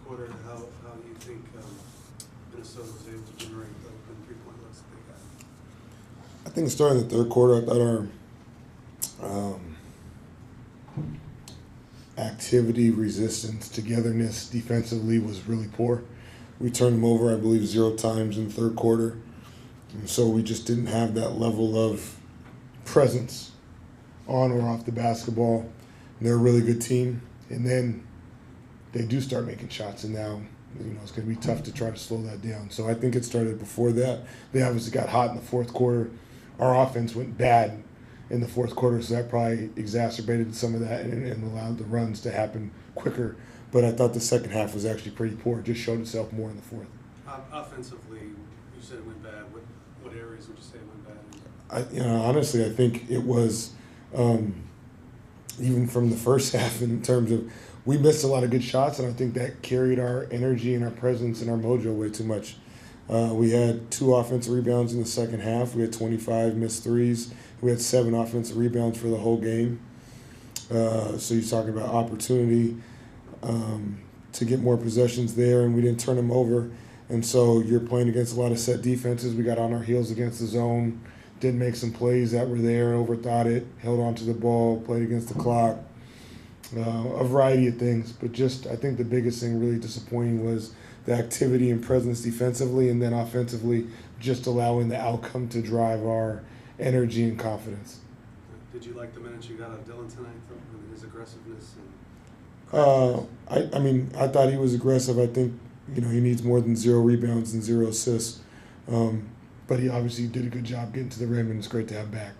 quarter, how do you think Minnesota was able to generate the open three-point looks that they got? I think starting the third quarter, I thought our activity, resistance, togetherness defensively was really poor. We turned them over, I believe, 0 times in the third quarter. And so we just didn't have that level of presence on or off the basketball. And they're a really good team. And then they do start making shots, and now it's going to be tough to try to slow that down. So I think it started before that. They obviously got hot in the fourth quarter. Our offense went bad in the fourth quarter, so that probably exacerbated some of that and allowed the runs to happen quicker. But I thought the second half was actually pretty poor. It just showed itself more in the fourth. Offensively, you said it went bad. What areas would you say went bad? Honestly, I think it was even from the first half in terms of we missed a lot of good shots, and I think that carried our energy and our presence and our mojo way too much. We had 2 offensive rebounds in the second half. We had 25 missed threes. We had 7 offensive rebounds for the whole game. So you're talking about opportunity to get more possessions there, and we didn't turn them over. And so you're playing against a lot of set defenses. We got on our heels against the zone, did make some plays that were there, overthought it, held on to the ball, played against the clock, a variety of things. But just I think the biggest thing really disappointing was the activity and presence defensively, and then offensively just allowing the outcome to drive our energy and confidence. Did you like the minutes you got out of Dylan tonight, from his aggressiveness? I thought he was aggressive. I think he needs more than 0 rebounds and 0 assists. But he obviously did a good job getting to the rim, and it's great to have back.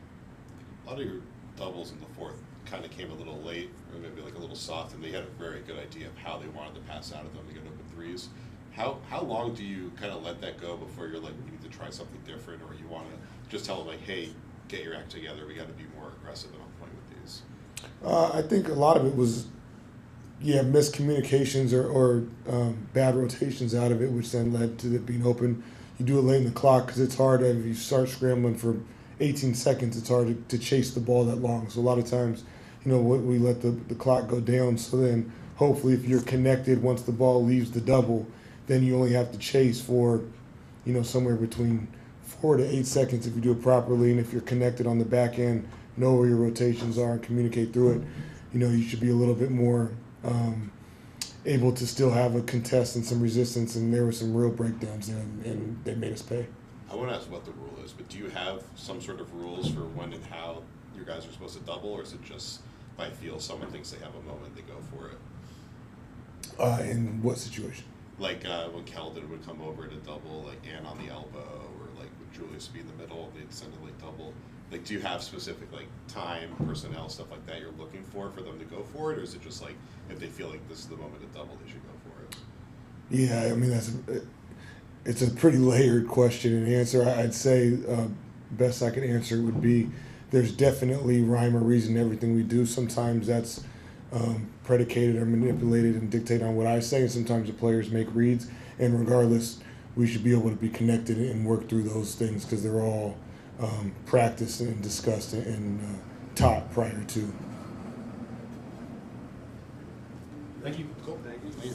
A lot of your doubles in the fourth kind of came a little late, or maybe like a little soft, and they had a very good idea of how they wanted to pass out of them to get open threes. How long do you kind of let that go before you're like, we need to try something different, or you want to just tell them like, hey, get your act together, we got to be more aggressive at one point with these? I think a lot of it was, miscommunications or bad rotations out of it, which then led to it being open. You do it late in the clock because it's hard. If you start scrambling for 18 seconds, it's hard to chase the ball that long. So a lot of times, we let the clock go down. So then hopefully if you're connected once the ball leaves the double, then you only have to chase for, somewhere between 4 to 8 seconds if you do it properly. And if you're connected on the back end, know where your rotations are and communicate through it, you should be a little bit more able to still have a contest and some resistance. And there were some real breakdowns there, and they made us pay. I want to ask what the rule is, but do you have some sort of rules for when and how your guys are supposed to double, or is it just by feel someone thinks they have a moment, they go for it? In what situation? Like when Keldon would come over to double, like Ann on the elbow, or like would Julius be in the middle, they'd send it like double. Like, do you have specific like time, personnel, stuff like that you're looking for them to go for it, or is it just like if they feel like this is the moment to double, they should go for it? Yeah, it's a pretty layered question and answer. I'd say best I could answer would be there's definitely rhyme or reason to everything we do. Sometimes that's predicated or manipulated and dictated on what I say, and sometimes the players make reads. And regardless, we should be able to be connected and work through those things because they're all practiced and discussed and taught prior to. Thank you. Cool. Thank you.